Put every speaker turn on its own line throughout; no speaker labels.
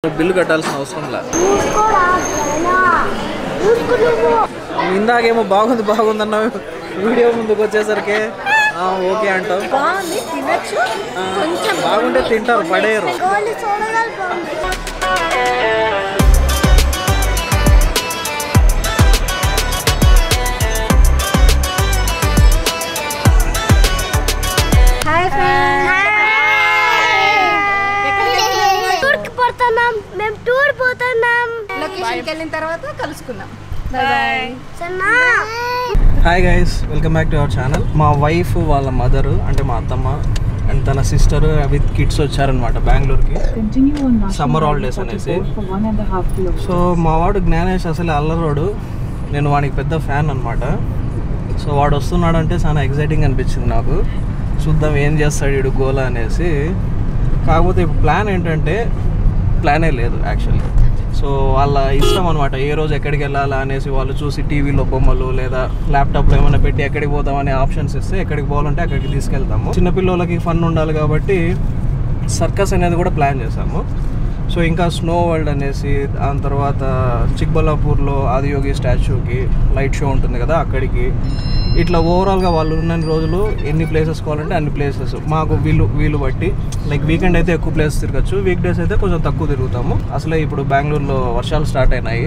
Bill కట్టాల్సిన అవసరం లేదు. ఇందాకేమో బాగుంది అన్న వీడియో ముందుకు వచ్చేసరికి ఓకే అంటావు. బాగుంటే తింటారు, పడేయరు.
మేము టూర్ పోతున్నాం.
లొకేషన్కి వెళ్ళిన తర్వాత కలుసుకుందాం.
Hi guys, welcome back to our channel. మా వైఫ్ వాళ్ళ మదర్ అంటే మా అత్తమ్మ అండ్ తన సిస్టర్ విత్ కిడ్స్ వచ్చారనమాట బెంగళూరుకి సమ్మర్ హాలిడేస్ అనేసి. సో మా వాడు జ్ఞానేష్ అసలు అల్లరోడు, నేను వానికి పెద్ద ఫ్యాన్ అనమాట. సో వాడు వస్తున్నాడంటే చాలా ఎగ్జైటింగ్ అనిపించింది నాకు. చూద్దాం ఏం చేస్తాడు వీడు గోలా అనేసి. కాకపోతే ఇప్పుడు ప్లాన్ ఏంటంటే ప్లానే లేదు యాక్చువల్లీ. సో వాళ్ళ ఇష్టం అనమాట, ఏ రోజు ఎక్కడికి వెళ్ళాలా అనేసి వాళ్ళు చూసి టీవీలో బొమ్మలు లేదా ల్యాప్టాప్లో ఏమైనా పెట్టి ఎక్కడికి పోదామనే ఆప్షన్స్ ఇస్తే ఎక్కడికి పోవాలంటే అక్కడికి తీసుకెళ్తాము. చిన్నపిల్లలకి ఫన్ ఉండాలి కాబట్టి సర్కస్ అనేది కూడా ప్లాన్ చేసాము. సో ఇంకా స్నో వరల్డ్ అనేసి, దాని తర్వాత చిక్బల్లాపూర్లో ఆదియోగి స్టాచ్యూకి లైట్ షో ఉంటుంది కదా అక్కడికి, ఇట్లా ఓవరాల్గా వాళ్ళు ఉన్న రోజులు ఎన్ని ప్లేసెస్ కావాలంటే అన్ని ప్లేసెస్ మాకు వీలు బట్టి. లైక్ వీకెండ్ అయితే ఎక్కువ ప్లేసెస్ తిరగచ్చు, వీక్ డేస్ అయితే కొంచెం తక్కువ తిరుగుతాము. అసలే ఇప్పుడు బెంగళూరులో వర్షాలు స్టార్ట్ అయినాయి.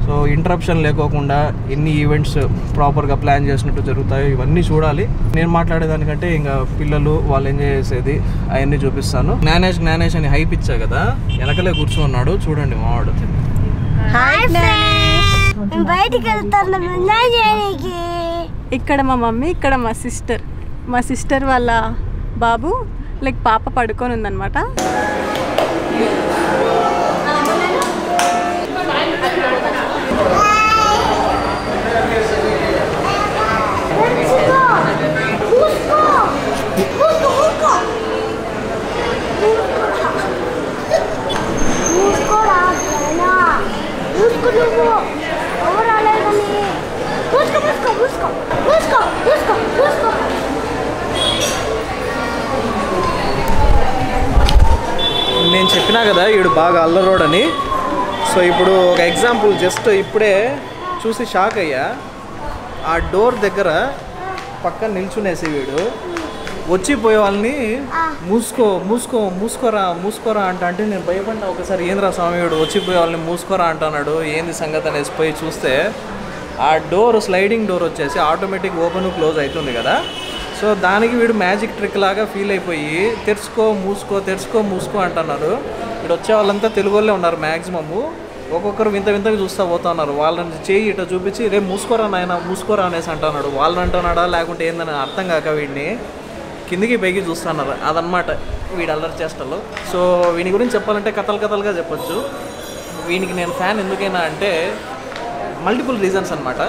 సో ఇంటరప్షన్ లేకోకుండా ఎన్ని ఈవెంట్స్ ప్రాపర్గా ప్లాన్ చేసినట్టు జరుగుతాయో ఇవన్నీ చూడాలి. నేను మాట్లాడేదానికంటే ఇంకా పిల్లలు వాళ్ళు ఎంజాయ్ చేసేది అవన్నీ చూపిస్తాను. జ్ఞానేష్ అని హైప్ ఇచ్చా కదా, వెనకలే కూర్చున్నాడు చూడండి మావాడు.
ఇక్కడ మా మమ్మీ, ఇక్కడ మా సిస్టర్ వాళ్ళ బాబు లైక్ పాప పడుకొని ఉందన్నమాట.
నేను చెప్పినా కదా వీడు బాగా అల్లరోడని. సో ఇప్పుడు ఒక ఎగ్జాంపుల్ జస్ట్ ఇప్పుడే చూసి షాక్ అయ్యా. ఆ డోర్ దగ్గర పక్కన నిల్చునేసి వీడు వచ్చిపోయే వాళ్ళని మూసుకోరా అంటే నేను భయపడినా ఒకసారి. ఏంద్రా స్వామి వీడు వచ్చిపోయే వాళ్ళని మూసుకోరా అంటున్నాడు, ఏంది సంగతి అనేసి పోయి చూస్తే ఆ డోర్ స్లైడింగ్ డోర్ వచ్చేసి ఆటోమేటిక్ ఓపెన్ క్లోజ్ అవుతుంది కదా. సో దానికి వీడు మ్యాజిక్ ట్రిక్ లాగా ఫీల్ అయిపోయి తెరుచుకో మూసుకో అంటున్నారు. ఇక్కడ వచ్చే వాళ్ళంతా తెలుగు వాళ్ళే ఉన్నారు మ్యాక్సిమము. ఒక్కొక్కరు వింతగా చూస్తూ పోతున్నారు. వాళ్ళని చేయి ఇట్లా చూపించి రేపు మూసుకోరా అనేసి అంటున్నాడు. వాళ్ళని అంటున్నాడా లేకుంటే ఏందని అర్థం కాక వీడిని కిందికి పైకి చూస్తున్నారు. అదనమాట వీడు అల్లరి చేష్టలు. సో వీని గురించి చెప్పాలంటే కథలుగా చెప్పొచ్చు. వీనికి నేను ఫ్యాన్ ఎందుకైనా అంటే మల్టిపుల్ రీజన్స్ అనమాట.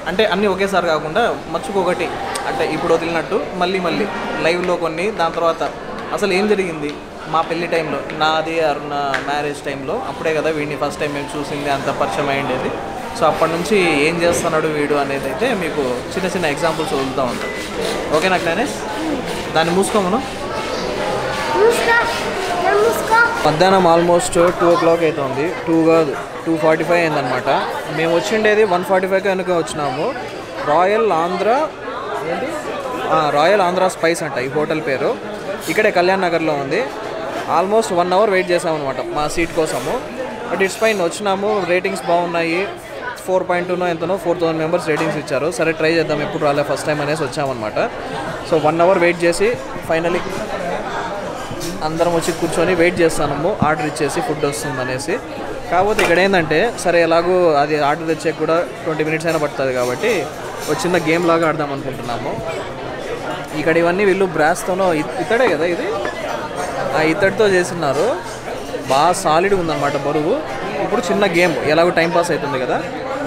అంటే అన్నీ ఒకేసారి కాకుండా మర్చిపోకటి, అంటే ఇప్పుడు వదిలినట్టు మళ్ళీ లైవ్లో కొన్ని, దాని తర్వాత అసలు ఏం జరిగింది మా పెళ్లి టైంలో, నాది అరుణ మ్యారేజ్ టైంలో, అప్పుడే కదా వీడిని ఫస్ట్ టైం మేము చూసింది, అంత పరిచయం అయ్యేది. సో అప్పటి నుంచి ఏం చేస్తున్నాడు వీడు అనేది అయితే మీకు చిన్న ఎగ్జాంపుల్స్ వదులుతూ ఉంటాం. ఓకేనా జ్ఞానేష్? దాన్ని మూసుకోమను. మధ్యాహ్నం ఆల్మోస్ట్ 2 o'clock అవుతుంది. 2 కాదు 2:45 అయిందనమాట. మేము వచ్చిండేది 1:45 కనుక వచ్చినాము. రాయల్ ఆంధ్ర స్పైస్ అంట ఈ హోటల్ పేరు. ఇక్కడే కళ్యాణ్ నగర్లో ఉంది. ఆల్మోస్ట్ 1 hour వెయిట్ చేసామన్నమాట మా సీట్ కోసము. బట్ ఇట్స్ ఫైన్, వచ్చినాము. రేటింగ్స్ బాగున్నాయి. 4.2 ఎంతనో 4,000 members రేటింగ్స్ ఇచ్చారు. సరే ట్రై చేద్దాం, ఎప్పుడు రాలే ఫస్ట్ టైం అనేసి వచ్చామన్నమాట. సో 1 hour వెయిట్ చేసి ఫైనలీ అందరం వచ్చి కూర్చొని వెయిట్ చేస్తాము ఆర్డర్ ఇచ్చేసి ఫుడ్ వస్తుంది అనేసి. కాకపోతే ఇక్కడ ఏంటంటే సరే ఎలాగో అది ఆర్డర్ తెచ్చేకి కూడా 20 minutes అయినా పడుతుంది కాబట్టి ఒక చిన్న గేమ్ లాగా ఆడదాం అనుకుంటున్నాము. ఇక్కడ ఇవన్నీ వీళ్ళు బ్రాస్తోనో ఇతడే కదా ఇది, ఆ ఇతడితో చేస్తున్నారు. బాగా సాలిడ్గా ఉందన్నమాట బరువు. ఇప్పుడు చిన్న గేమ్, ఎలాగో టైంపాస్ అవుతుంది కదా,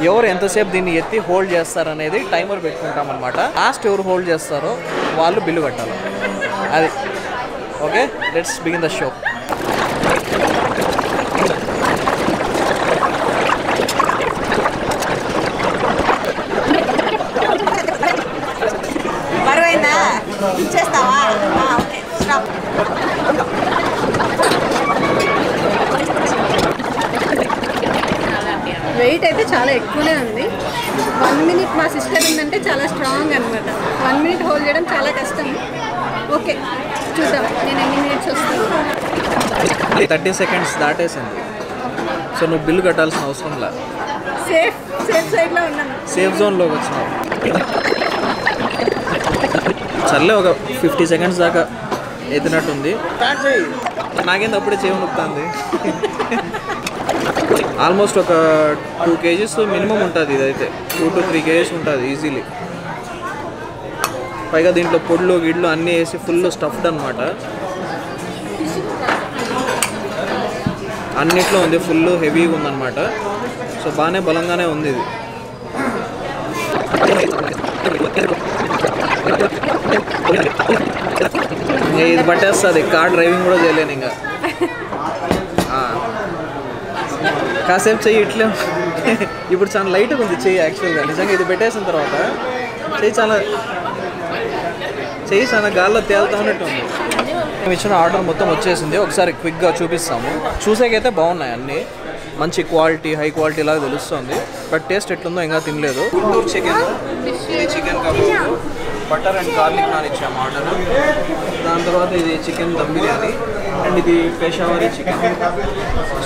ఎవరు ఎంతసేపు దీన్ని ఎత్తి హోల్డ్ చేస్తారనేది టైమర్ పెట్టుకుంటాం అనమాట. లాస్ట్ ఎవరు హోల్డ్ చేస్తారో వాళ్ళు బిల్లు కట్టాలి. అది okay, let's begin the show.
బరువైందా ఇచ్చేస్తావా? Okay stop. వెయిట్ అయితే చాలా ఎక్కువనే ఉంది. 1 minute మా సిస్టర్ ఉందంటే చాలా స్ట్రాంగ్ అనమాట. 1 minute హోల్డ్ చేయడం చాలా కష్టం. ఓకే చూద్దాం నేను ఎన్ని మినిట్స్ వస్తాను.
30 seconds దాటేసింది. సో నువ్వు బిల్లు కట్టాల్సిన అవసరం లేదు.
సేఫ్ సైడ్లో ఉన్నాను.
సేఫ్ జోన్లోకి వచ్చినావు. సర్లే ఒక 50 seconds దాకా ఎత్తినట్టుంది. స్టార్ట్ చేయి. నాకేంది అప్పుడే చేయి నొప్పుతుంది. ఆల్మోస్ట్ ఒక 2 kgs మినిమం ఉంటుంది. ఇదైతే 2 to 3 kgs ఉంటుంది ఈజీలీ. పైగా దీంట్లో పొడ్లు గిడ్లు అన్నీ వేసి ఫుల్ స్టఫ్డ్ అనమాట. అన్నిట్లో ఉంది, ఫుల్ హెవీగా ఉందన్నమాట. సో బాగానే బలంగానే ఉంది ఇది. ఇది పట్టేస్తుంది. కార్ డ్రైవింగ్ కూడా చేయలేను ఇంకా. కాసేపు చెయ్యి ఇట్లే. ఇప్పుడు చాలా లైట్గా ఉంది చెయ్యి యాక్చువల్గా. నిజంగా ఇది పెట్టేసిన తర్వాత చెయ్యి చాలా గాల్లో తేలుతా ఉన్నట్టు ఉంది. మేము ఇచ్చిన ఆర్డర్ మొత్తం వచ్చేసింది. ఒకసారి క్విక్గా చూపిస్తాము. చూసేకైతే బాగున్నాయి అన్నీ, మంచి క్వాలిటీ, హై క్వాలిటీ లాగా తెలుస్తుంది. బట్ టేస్ట్ ఎట్లుందో ఇంకా తినలేదు. Chicken kebab, butter and garlic non ఇచ్చాము ఆర్డర్. దాని తర్వాత ఇది చికెన్ దమ్ బిర్యానీ అండ్ ఇది పేషావరీ చికెన్.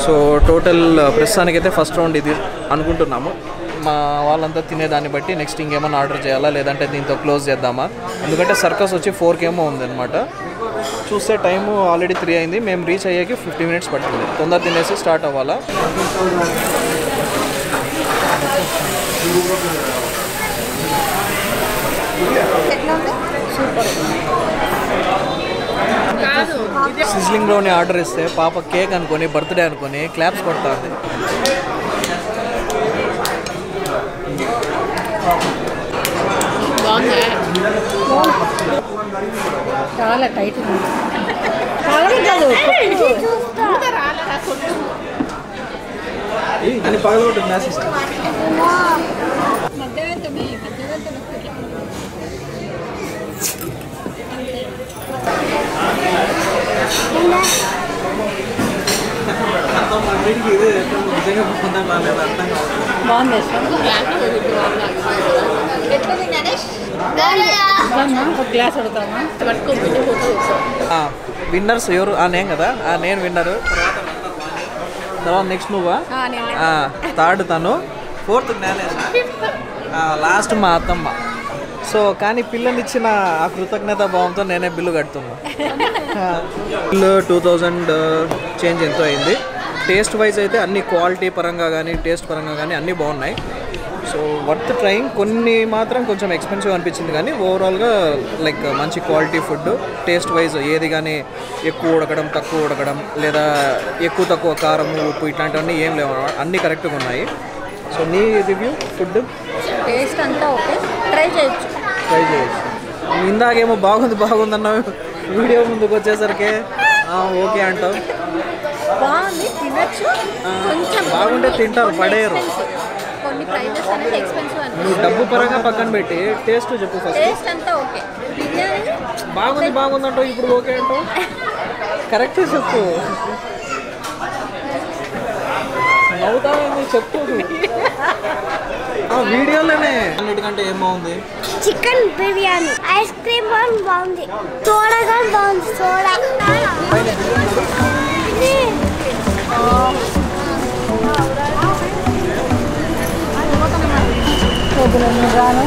సో టోటల్ ప్రస్తుతానికైతే ఫస్ట్ రౌండ్ ఇది అనుకుంటున్నాము. మా వాళ్ళంతా తినేదాన్ని బట్టి నెక్స్ట్ ఇంకేమైనా ఆర్డర్ చేయాలా లేదంటే దీంతో క్లోజ్ చేద్దామా. ఎందుకంటే సర్కస్ వచ్చి 4 ఏమో ఉంది అనమాట. చూస్తే టైము ఆల్రెడీ 3 అయింది. మేము రీచ్ అయ్యాకి 50 minutes పట్టింది. తొందర తినేసి స్టార్ట్ అవ్వాలా. సిజ్లింగ్ బ్రౌనీ ఆర్డర్ ఇస్తే పాప కేక్ అనుకొని బర్త్డే అనుకొని క్లాప్స్ కొడుతుంది.
చాలా టైట్ ఉంది.
అని పగలగొట్టు మ్యాసెస్. నిజంగా పొందాం రాలేదు, అర్థం కావాలి.
బాగుంది. ఒక గ్లాస్ అడుగుతామా?
విన్నర్స్ ఎవరు? నేను కదా, నేను విన్నరు. తర్వాత నెక్స్ట్ నువ్వా? థర్డ్ తను, 4th జ్ఞానేష్, లాస్ట్ మా అత్తమ్మ. సో కానీ పిల్లనిచ్చిన ఆ కృతజ్ఞత భావంతో నేనే బిల్లు కడుతున్నా. బిల్లు 2000 చేంజ్ ఎంతో అయింది. టేస్ట్ వైజ్ అయితే అన్ని క్వాలిటీ పరంగా కానీ టేస్ట్ పరంగా కానీ అన్నీ బాగున్నాయి. So worth trying. కొన్ని మాత్రం కొంచెం ఎక్స్పెన్సివ్ అనిపించింది కానీ ఓవరాల్గా లైక్ మంచి క్వాలిటీ ఫుడ్. టేస్ట్ వైజ్ ఏది కానీ ఎక్కువ ఉడకడం తక్కువ ఉడకడం లేదా ఎక్కువ తక్కువ కారం ఉప్పు ఇట్లాంటివన్నీ ఏం లేవు, అన్నీ కరెక్ట్గా ఉన్నాయి. సో నీ రివ్యూ? ఫుడ్
టేస్ట్ అంతా ఓకే, ట్రై చేయొచ్చు.
ఇందాకేమో బాగుంది అన్నావు, వీడియో ముందుకు వచ్చేసరికి ఓకే అంటావు.
బాగుంది, తినచ్చు. కొంచెం
బాగుంటే తింటారు, పడేయరు.
కొన్ని ప్రైజెస్ అనేది ఎక్స్పెన్సివ్ అనిపిస్తుంది.
నువ్వు డబ్బు పరంగా పక్కన పెట్టి టేస్ట్ చెప్పు ఫస్ట్.
టేస్ట్ అంతా ఓకే. బిర్యానీ
బాగుంది అంటావు, ఇప్పుడు ఓకే అంటావు. కరెక్ట్ చెప్పు. అవుతావేంది చెప్పు. వీడియోలోనే అన్నిటికంటే ఏం బాగుంది?
చికెన్ బిర్యానీ, ఐస్ క్రీమ్ బాగుంది, సోడా కానీ బాగుంది. సోడా
రాను